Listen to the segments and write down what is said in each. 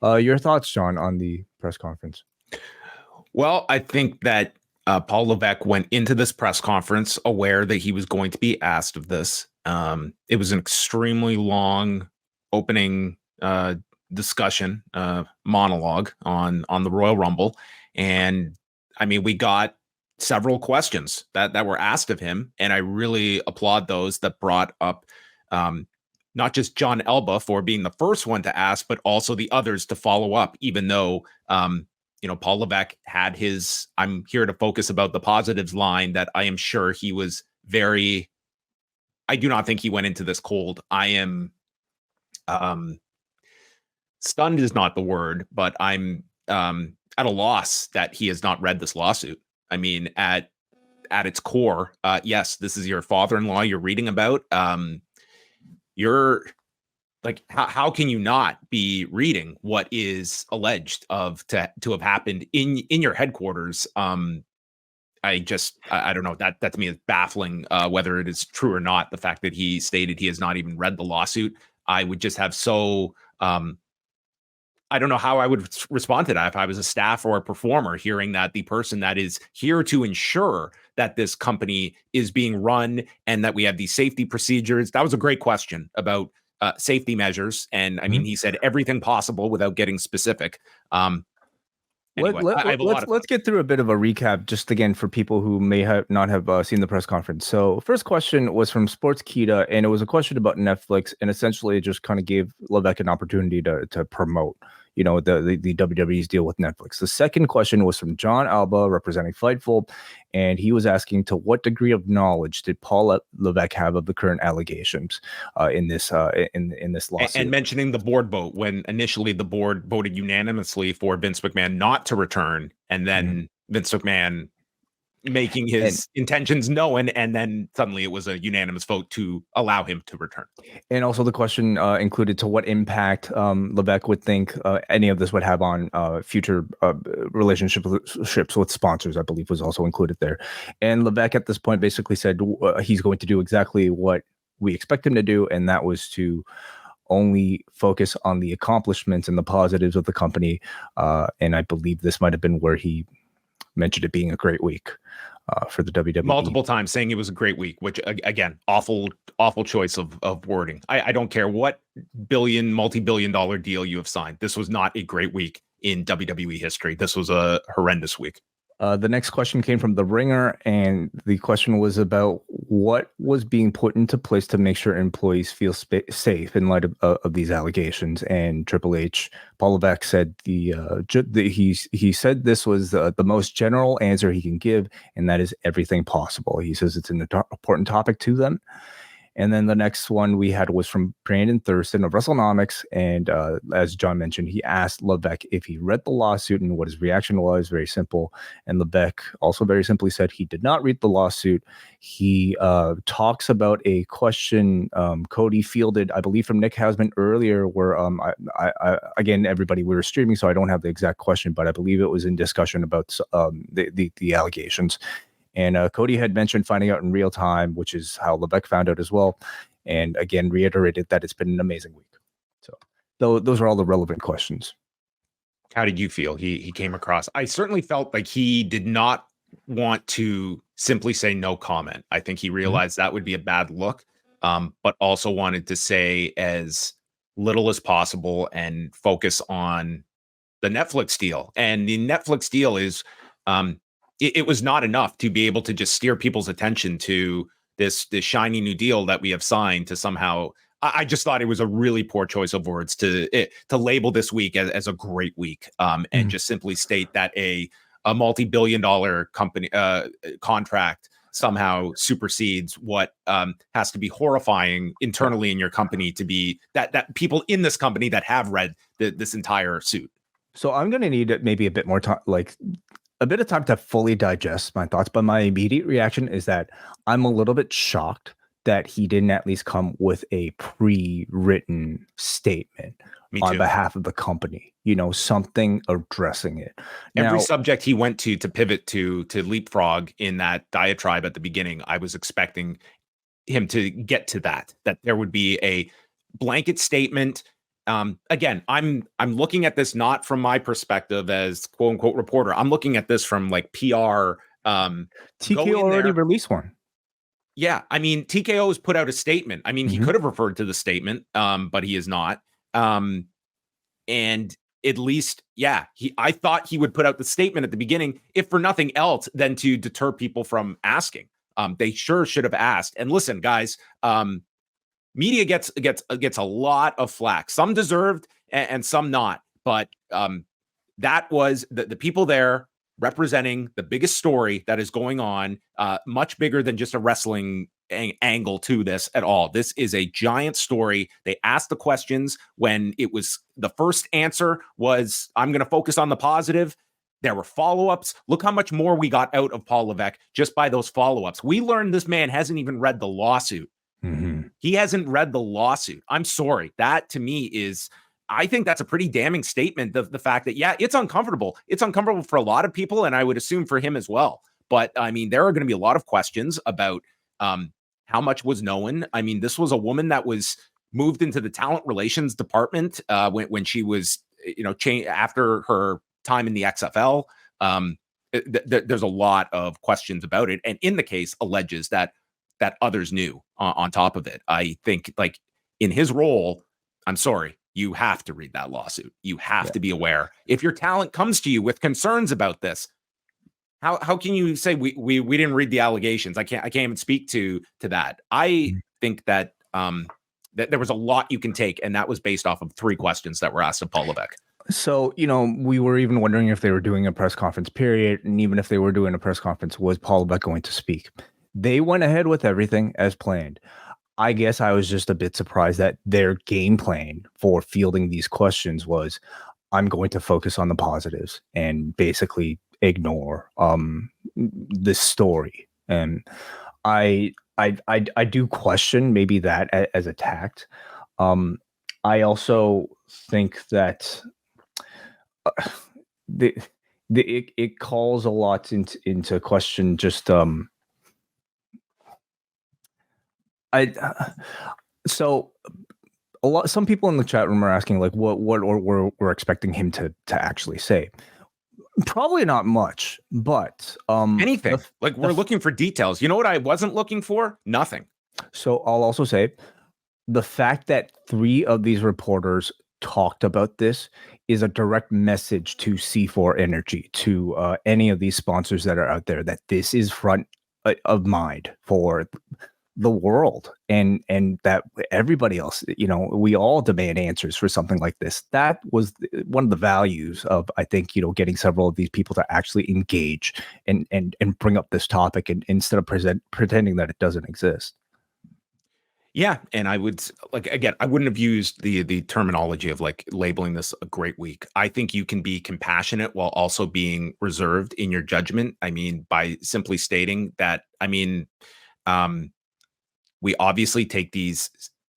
Your thoughts, John, on the press conference? Well, I think that Paul Leveque went into this press conference aware that he was going to be asked of this. It was an extremely long opening discussion, monologue on the Royal Rumble, and I mean, we got several questions that were asked of him, and I really applaud those that brought up not just John Elba for being the first one to ask, but also the others to follow up, even though Paul Leveque had his "I'm here to focus about the positives" line that I am sure he was very. I do not think he went into this cold. I am stunned is not the word, but I'm at a loss that he has not read this lawsuit. I mean, at its core, yes, this is your father-in-law you're reading about. You're like, how can you not be reading what is alleged to have happened in your headquarters? I don't know, that to me is baffling, whether it is true or not. The fact that he stated he has not even read the lawsuit, I would just have I don't know how I would respond to that if I was a staff or a performer hearing that the person that is here to ensure that this company is being run and that we have these safety procedures. That was a great question about safety measures. And I mean, he said everything possible without getting specific. Anyway, let's get through a bit of a recap, just again for people who may not have seen the press conference. So, first question was from Sportskeeda, and it was a question about Netflix, and essentially it just kind of gave Leveque an opportunity to promote, the WWE's deal with Netflix. The second question was from John Alba, representing Fightful, and he was asking, to what degree of knowledge did Paul Leveque have of the current allegations in this lawsuit? And mentioning the board vote, when initially the board voted unanimously for Vince McMahon not to return, and then Vince McMahon making his intentions known, and then suddenly it was a unanimous vote to allow him to return. And also the question included, to what impact Leveque would think any of this would have on future relationships with sponsors, I believe was also included there. And Leveque at this point basically said he's going to do exactly what we expect him to do, and that was to only focus on the accomplishments and the positives of the company. And I believe this might have been where he mentioned it being a great week for the WWE. Multiple times saying it was a great week, which again, awful choice of wording. I don't care what multi-billion dollar deal you have signed. This was not a great week in WWE history. This was a horrendous week. The next question came from The Ringer, and the question was about what was being put into place to make sure employees feel safe in light of these allegations. And Triple H, Paul Leveque said he said this was the most general answer he can give, and that is everything possible. He says it's an important topic to them. And then the next one we had was from Brandon Thurston of WrestleNomics. And as John mentioned, he asked Leveque if he read the lawsuit and what his reaction was. Very simple. And Leveque also very simply said he did not read the lawsuit. He talks about a question Cody fielded, I believe, from Nick Hausman earlier, where again, everybody, we were streaming, so I don't have the exact question, but I believe it was in discussion about the allegations. And Cody had mentioned finding out in real time, which is how Leveque found out as well. And again, reiterated that it's been an amazing week. So those are all the relevant questions. How did you feel he came across? I certainly felt like he did not want to simply say no comment. I think he realized that would be a bad look, but also wanted to say as little as possible and focus on the Netflix deal. And the Netflix deal is... It was not enough to be able to just steer people's attention to this shiny new deal that we have signed to somehow. I just thought it was a really poor choice of words to label this week as a great week, and just simply state that a multi-billion-dollar company contract somehow supersedes what has to be horrifying internally in your company to be that people in this company that have read this entire suit. So I'm going to need maybe a bit more time, a bit of time to fully digest my thoughts, but my immediate reaction is that I'm a little bit shocked that he didn't at least come with a pre-written statement on behalf of the company, something addressing it. Every subject he went to pivot to leapfrog in that diatribe at the beginning, I was expecting him to get to that there would be a blanket statement Again, I'm looking at this not from my perspective as quote unquote reporter. I'm looking at this from like PR. TKO already released one. Yeah, I mean, TKO has put out a statement. I mean, he could have referred to the statement, but he is not. And at least, yeah, I thought he would put out the statement at the beginning, if for nothing else than to deter people from asking. They sure should have asked. And listen, guys, media gets a lot of flack, some deserved and some not. But that was the people there representing the biggest story that is going on, much bigger than just a wrestling angle to this at all. This is a giant story. They asked the questions when it was the first answer was, I'm going to focus on the positive. There were follow-ups. Look how much more we got out of Paul Leveque just by those follow-ups. We learned this man hasn't even read the lawsuit. He hasn't read the lawsuit. I'm sorry. That to me is, I think that's a pretty damning statement of the fact that, yeah, it's uncomfortable. It's uncomfortable for a lot of people, and I would assume for him as well. But I mean, there are going to be a lot of questions about how much was known. I mean, this was a woman that was moved into the talent relations department when she was, after her time in the XFL. There's a lot of questions about it, and in the case alleges that others knew on top of it. I think, like, in his role, I'm sorry, you have to read that lawsuit. You have to be aware. If your talent comes to you with concerns about this, how can you say we didn't read the allegations? I can't even speak to that. I think that that there was a lot you can take, and that was based off of 3 questions that were asked of Paul Leveque. So, we were even wondering if they were doing a press conference, period. And even if they were doing a press conference, was Paul Leveque going to speak? They went ahead with everything as planned. I guess I was just a bit surprised that their game plan for fielding these questions was, I'm going to focus on the positives and basically ignore this story. And I do question maybe that as a tact. I also think that it calls a lot into question just so some people in the chat room are asking, like, what we're expecting him to actually say. Probably not much, but anything. We're looking for details. You know what I wasn't looking for? Nothing. So I'll also say the fact that 3 of these reporters talked about this is a direct message to C4 Energy, to any of these sponsors that are out there, that this is front of mind for the world, and that everybody else, we all demand answers for something like this. That was one of the values of, I think, getting several of these people to actually engage and bring up this topic, and instead of pretending that it doesn't exist. Yeah, and I would, again, I wouldn't have used the terminology of labeling this a great week. I think you can be compassionate while also being reserved in your judgment. I mean, by simply stating that, we obviously take these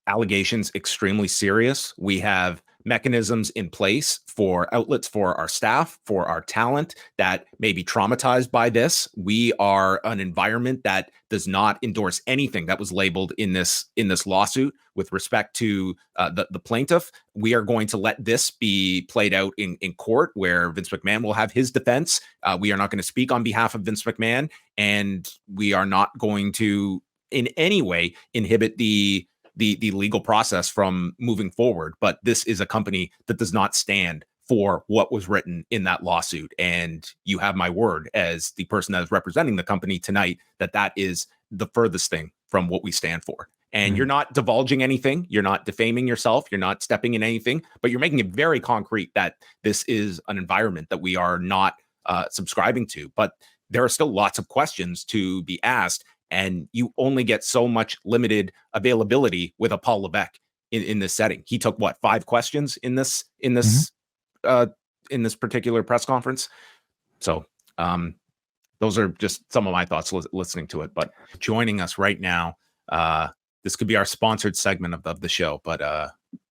allegations extremely serious. We have mechanisms in place for outlets for our staff, for our talent that may be traumatized by this. We are an environment that does not endorse anything that was labeled in this lawsuit with respect to the plaintiff. We are going to let this be played out in court, where Vince McMahon will have his defense. We are not going to speak on behalf of Vince McMahon, and we are not going to in any way inhibit the legal process from moving forward. But this is a company that does not stand for what was written in that lawsuit. And you have my word as the person that is representing the company tonight, that is the furthest thing from what we stand for. And you're not divulging anything. You're not defaming yourself. You're not stepping in anything, but you're making it very concrete that this is an environment that we are not subscribing to. But there are still lots of questions to be asked. And you only get so much limited availability with a Paul Leveque in this setting. He took 5 questions in this particular press conference. So those are just some of my thoughts listening to it. But joining us right now, this could be our sponsored segment of the show, but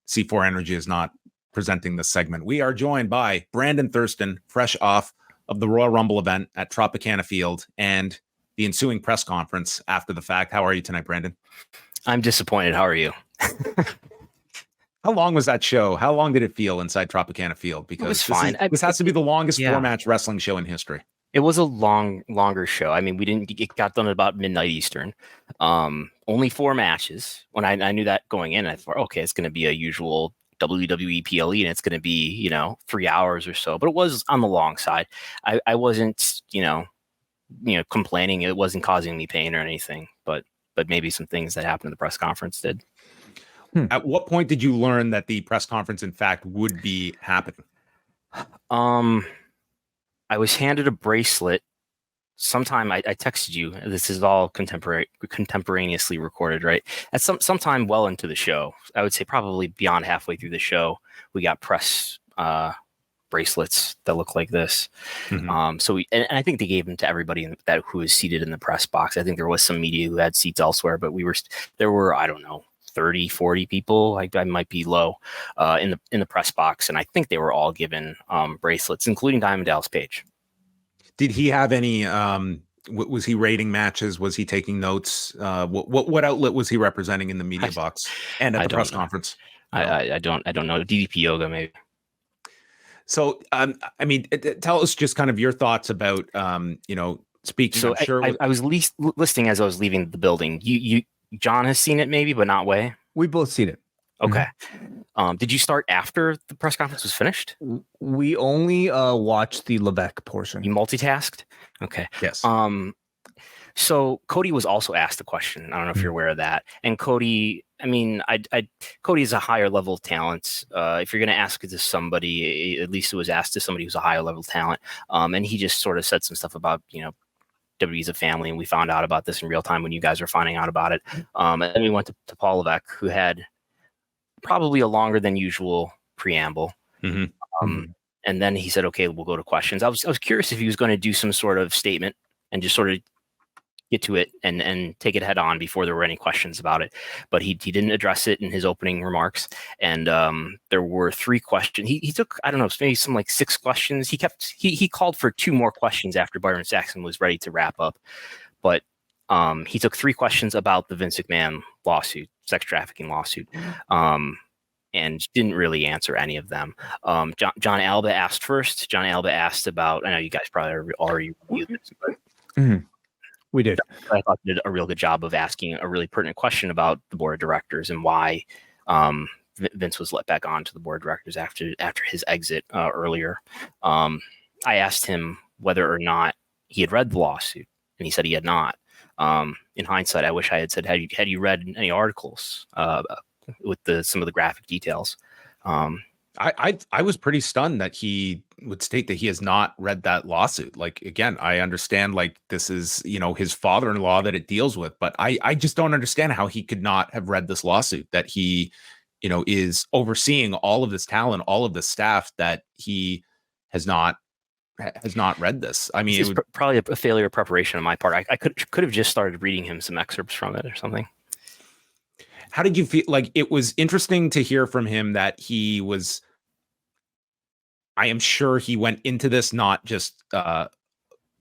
C4 Energy is not presenting this segment. We are joined by Brandon Thurston, fresh off of the Royal Rumble event at Tropicana Field and the ensuing press conference after the fact. How are you tonight, Brandon? I'm disappointed. How are you? How long was that show? How long did it feel inside Tropicana Field? It was Because fine. this has to be the longest Yeah. four-match wrestling show in history. It was a longer show. I mean, it got done at about midnight Eastern. Only 4 matches. When I knew that going in, I thought, okay, it's going to be a usual WWE PLE, and it's going to be 3 hours or so. But it was on the long side. I wasn't complaining. It wasn't causing me pain or anything. But maybe some things that happened in the press conference did. At what point did you learn that the press conference, in fact, would be happening? I was handed a bracelet. Sometime I texted you. This is all contemporaneously recorded, right? At sometime well into the show, I would say probably beyond halfway through the show, we got press bracelets that look like this. So and I think they gave them to everybody who was seated in the press box. I think there was some media who had seats elsewhere, but there were, I don't know, 30, 40 people. I might be low in the press box, and I think they were all given bracelets, including Diamond Dallas Page. Did he have any? Was he rating matches? Was he taking notes? What outlet was he representing in the media box and at the press conference? I don't know. DDP Yoga, maybe. So, I mean, tell us just kind of your thoughts about, speaking. So I was listening as I was leaving the building. John has seen it maybe, but not Wai. We both seen it. Okay. Did you start after the press conference was finished? We only watched the Levesque portion. You multitasked? Okay. Yes. So Cody was also asked a question. I don't know if you're aware of that. And Cody, I mean, Cody is a higher level talent. If you're going to ask it to somebody, at least it was asked to somebody who's a higher level talent. And he just sort of said some stuff about, WWE's a family, and we found out about this in real time when you guys were finding out about it. And then we went to Paul Leveque, who had probably a longer than usual preamble. And then he said, okay, we'll go to questions. I was curious if he was going to do some sort of statement and just sort of get to it and take it head on before there were any questions about it. But he didn't address it in his opening remarks. And there were 3 questions. He took, I don't know, maybe some like 6 questions. He called for 2 more questions after Byron Saxton was ready to wrap up. But he took 3 questions about the Vince McMahon lawsuit, sex trafficking lawsuit. And didn't really answer any of them. John Alba asked first. John Alba asked about, I know you guys probably already reviewed this, but we did. I thought they did a real good job of asking a really pertinent question about the board of directors and why Vince was let back onto the board of directors after his exit earlier. I asked him whether or not he had read the lawsuit, and he said he had not. In hindsight, I wish I had said, had you read any articles with some of the graphic details? I was pretty stunned that he would state that he has not read that lawsuit. Like, again, I understand like this is, his father-in-law that it deals with, but I just don't understand how he could not have read this lawsuit, that he, is overseeing all of this talent, all of this staff, that he has not read this. I mean, it's probably a failure of preparation on my part. I could have just started reading him some excerpts from it or something. How did you feel? Like, it was interesting to hear from him that he was, I am sure he went into this not just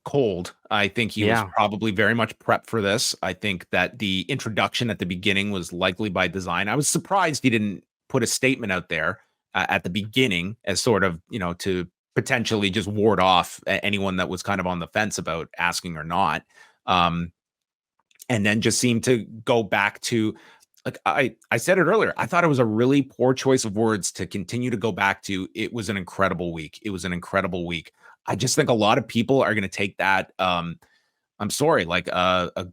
cold. I think he was probably very much prepped for this. I think that the introduction at the beginning was likely by design. I was surprised he didn't put a statement out there at the beginning as sort of, to potentially just ward off anyone that was kind of on the fence about asking or not. And then just seemed to go back to, like I said it earlier, I thought it was a really poor choice of words to continue to go back to. It was an incredible week. It was an incredible week. I just think a lot of people are going to take that. I'm sorry, like a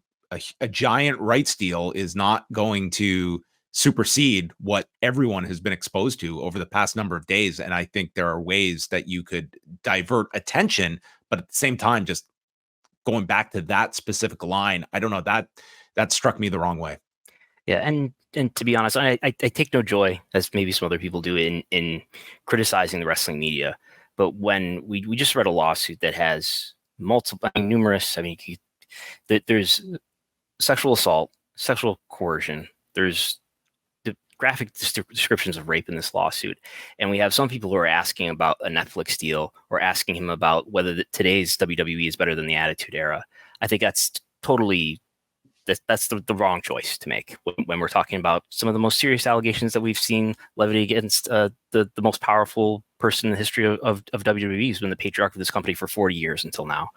giant rights deal is not going to supersede what everyone has been exposed to over the past number of days. And I think there are ways that you could divert attention, but at the same time, just going back to that specific line, I don't know, that struck me the wrong way. Yeah, and to be honest, I take no joy, as maybe some other people do, in criticizing the wrestling media. But when we just read a lawsuit that has numerous, there's sexual assault, sexual coercion, there's the graphic descriptions of rape in this lawsuit, and we have some people who are asking about a Netflix deal or asking him about whether today's WWE is better than the Attitude Era. I think that's totally that's the wrong choice to make when we're talking about some of the most serious allegations that we've seen levied against the most powerful person in the history of WWE, who's been the patriarch of this company for 40 years until now.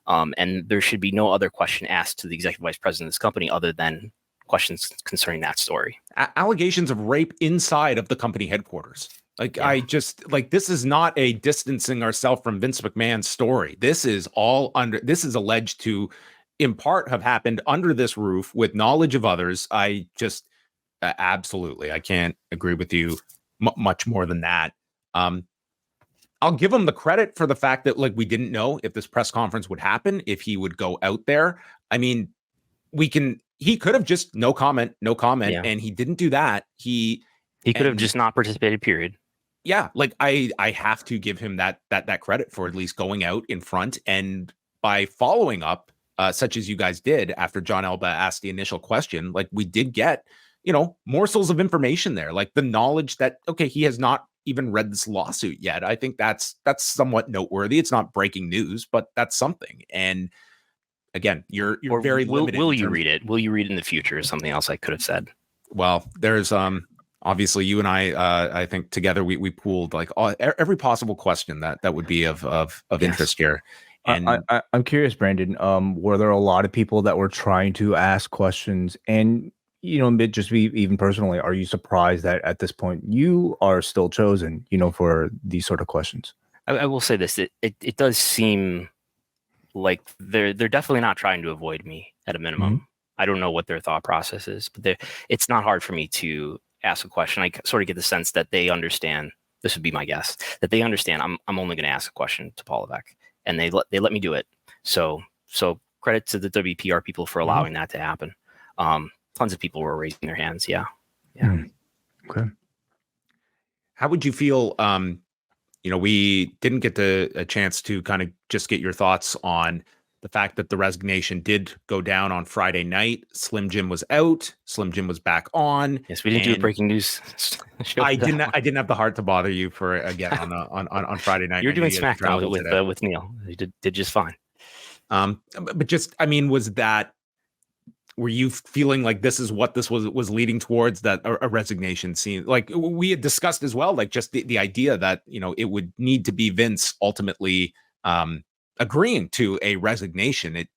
And there should be no other question asked to the executive vice president of this company other than questions concerning that story. Allegations of rape inside of the company headquarters. Like, yeah. This is not a distancing ourselves from Vince McMahon's story. This is alleged to, in part, have happened under this roof with knowledge of others. I just, absolutely, I can't agree with you much more than that. I'll give him the credit for the fact that, like, we didn't know if this press conference would happen, if he would go out there. I mean, he could have just no comment, yeah. And he didn't do that. He could have just not participated, period. Yeah, like I have to give him that credit for at least going out in front, and by following up, such as you guys did after John Elba asked the initial question, like we did get, morsels of information there, like the knowledge that, okay, he has not even read this lawsuit yet. I think that's somewhat noteworthy. It's not breaking news, but that's something. And again, you're very limited. Will you read it? Will you read it in the future? Is something else I could have said. Well, there's obviously, you and I think together we pooled like every possible question that would be of interest here. And I'm curious, Brandon. Were there a lot of people that were trying to ask questions? And just even personally, are you surprised that at this point you are still chosen? For these sort of questions. I will say this: it does seem like they're definitely not trying to avoid me at a minimum. Mm-hmm. I don't know what their thought process is, but it's not hard for me to ask a question. I sort of get the sense that they understand. This would be my guess, that they understand I'm only going to ask a question to Paul Leveque, and they let me do it. So credit to the WPR people for allowing that to happen. Tons of people were raising their hands. Yeah. Okay. How would you feel? We didn't get a chance to kind of just get your thoughts on the fact that the resignation did go down on Friday night. Slim Jim was out. Slim Jim was back on. Yes, we didn't do a breaking news show. I didn't have the heart to bother you for again on Friday night. You're doing SmackDown with Neil. You did just fine. But just, was that? Were you feeling like this is what this was leading towards, that a resignation scene? Like we had discussed as well, like just the idea that, it would need to be Vince ultimately agreeing to a resignation. It,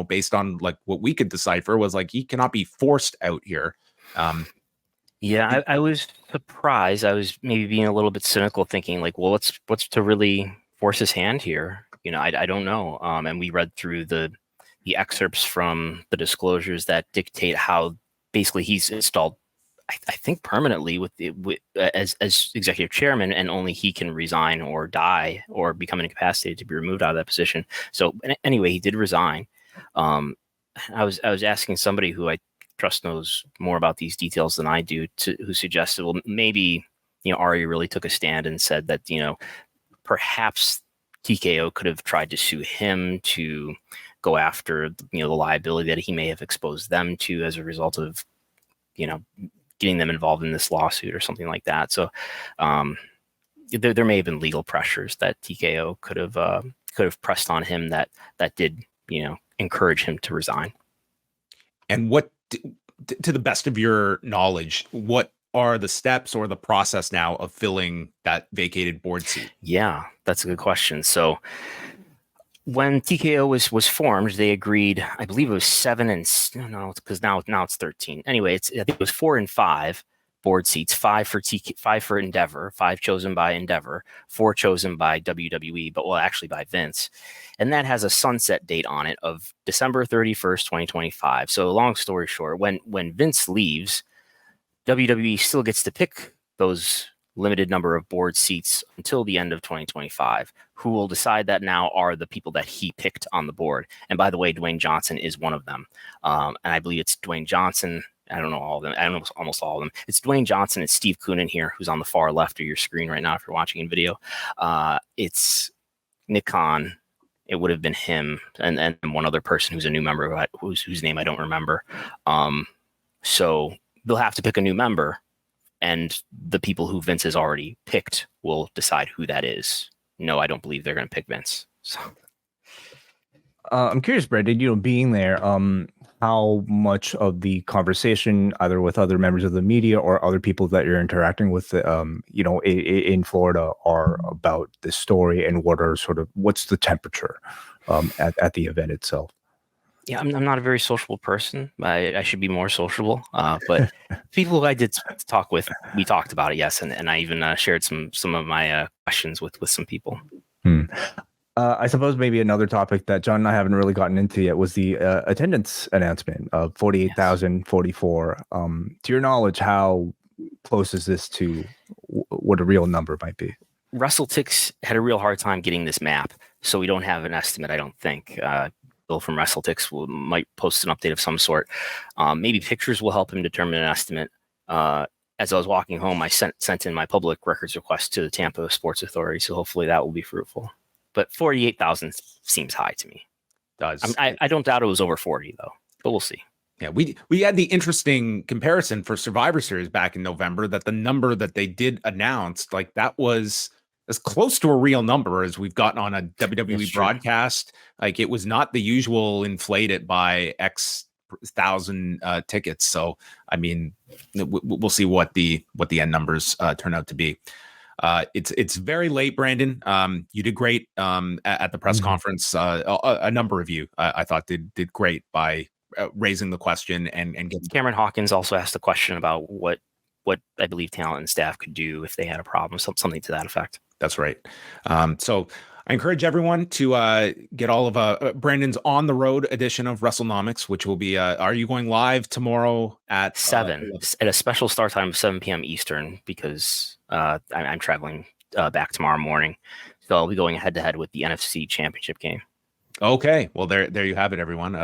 based on like what we could decipher was like, he cannot be forced out here. Yeah, I was surprised. I was maybe being a little bit cynical, thinking like, well, what's to really force his hand here? I don't know. And we read through the excerpts from the disclosures that dictate how basically he's installed, I think, permanently as executive chairman, and only he can resign or die or become incapacitated to be removed out of that position. So anyway, he did resign. I was asking somebody who I trust knows more about these details than I do, who suggested, well, maybe Ari really took a stand and said that perhaps TKO could have tried to sue him to go after the liability that he may have exposed them to as a result of getting them involved in this lawsuit or something like that. So there may have been legal pressures that TKO could have pressed on him that did encourage him to resign. And what, to the best of your knowledge, what are the steps or the process now of filling that vacated board seat? Yeah, that's a good question. So when TKO was formed, they agreed, I believe it was 7 and no, because now it's 13. Anyway, I think it was 4 and 5 board seats, 5 for Endeavor, 5 chosen by Endeavor, 4 chosen by WWE, but actually by Vince. And that has a sunset date on it of December 31st, 2025. So long story short, when Vince leaves, WWE still gets to pick those limited number of board seats until the end of 2025. Who will decide that now are the people that he picked on the board. And by the way, Dwayne Johnson is one of them. And I believe it's Dwayne Johnson. I don't know all of them. I don't know almost all of them. It's Dwayne Johnson. It's Steve Koonin here, who's on the far left of your screen right now if you're watching in video. It's Nick Khan. It would have been him and one other person who's a new member whose name I don't remember. So they'll have to pick a new member, and the people who Vince has already picked will decide who that is. No, I don't believe they're going to pick Vince. So I'm curious, Brandon, being there, how much of the conversation, either with other members of the media or other people that you're interacting with, in Florida, are about this story, and what's the temperature at the event itself? Yeah, I'm not a very sociable person. I should be more sociable. But people who I did talk with, we talked about it, yes, and I even shared some of my questions with some people. I suppose maybe another topic that John and I haven't really gotten into yet was the attendance announcement of 48,044. To your knowledge, how close is this to what a real number might be? WrestleTix had a real hard time getting this map, so we don't have an estimate, I don't think. Bill from WrestleTix might post an update of some sort. Maybe pictures will help him determine an estimate. As I was walking home, I sent in my public records request to the Tampa Sports Authority, so hopefully that will be fruitful. But 48,000 seems high to me. I don't doubt it was over 40 though, but we'll see. Yeah, we had the interesting comparison for Survivor Series back in November that the number that they did announce, like that was as close to a real number as we've gotten on a WWE broadcast. Like it was not the usual inflated by X thousand tickets. So I mean, we'll see what the end numbers turn out to be. It's very late, Brandon. You did great at the press conference. A number of you, I thought, did great by raising the question and getting. Cameron Hawkins also asked a question about what I believe talent and staff could do if they had a problem, something to that effect. That's right. So I encourage everyone to get all of Brandon's on the road edition of WrestleNomics, which will be. Are you going live tomorrow at 7 at a special start time of 7 p.m. Eastern because I'm traveling back tomorrow morning, so I'll be going head to head with the NFC Championship game. Okay, well there you have it, everyone.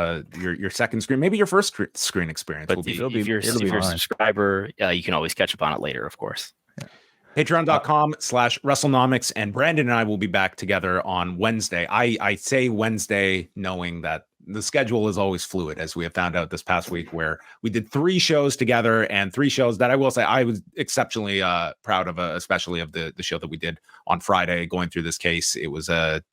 Your second screen, maybe your first screen experience. But if you're a subscriber, you can always catch up on it later, of course. Yeah. Patreon.com/WrestleNomics, and Brandon and I will be back together on Wednesday. I say Wednesday knowing that the schedule is always fluid, as we have found out this past week, where we did 3 shows together, and 3 shows that I will say I was exceptionally proud of, especially of the show that we did on Friday going through this case. It was to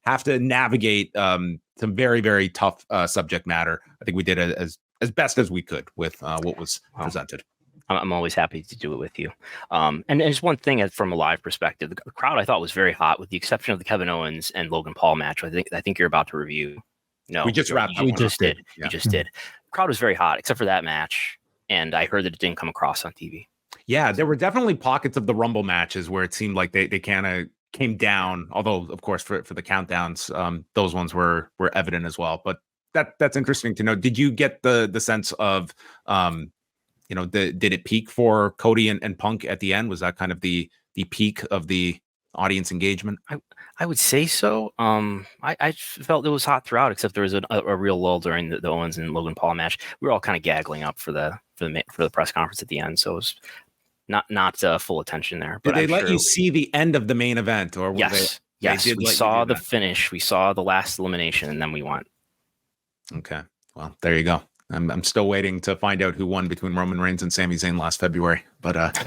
have to navigate some very, very tough subject matter. I think we did it as best as we could with what was presented. I'm always happy to do it with you. And just one thing from a live perspective, the crowd I thought was very hot, with the exception of the Kevin Owens and Logan Paul match. I think you're about to review. No, we just wrapped. We just did. Yeah. You just did. The crowd was very hot, except for that match, and I heard that it didn't come across on TV. Yeah, there were definitely pockets of the Rumble matches where it seemed like they kind of came down. Although, of course, for the countdowns, those ones were evident as well. But that's interesting to know. Did you get the sense of did it peak for Cody and Punk at the end? Was that kind of the peak of the audience engagement? I would say so. I felt it was hot throughout, except there was a real lull during the Owens and Logan Paul match. We were all kind of gaggling up for the press conference at the end, so it was not full attention there. But did they let you see the end of the main event, or yes, we saw the finish, we saw the last elimination, and then we won. Okay, well, there you go. I'm still waiting to find out who won between Roman Reigns and Sami Zayn last February, but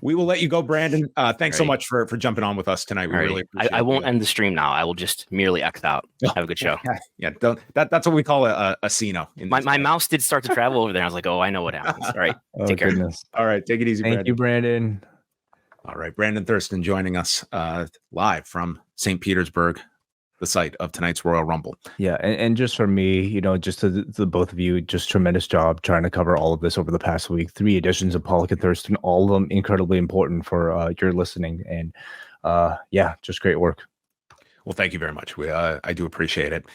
we will let you go, Brandon. Thanks so much for jumping on with us tonight. We really appreciate it. I won't end the stream now. I will just merely X out. Have a good show. Yeah, that's what we call a Cino. My mouse did start to travel over there. I was like, oh, I know what happens. All right, take care. Goodness. All right, take it easy, Thank you, Brandon. All right, Brandon Thurston joining us live from St. Petersburg, the site of tonight's Royal Rumble. Yeah, and just for me, just to the both of you, just tremendous job trying to cover all of this over the past week. 3 editions of Pollock and Thurston, all of them incredibly important for your listening, and just great work. Well, thank you very much. I do appreciate it.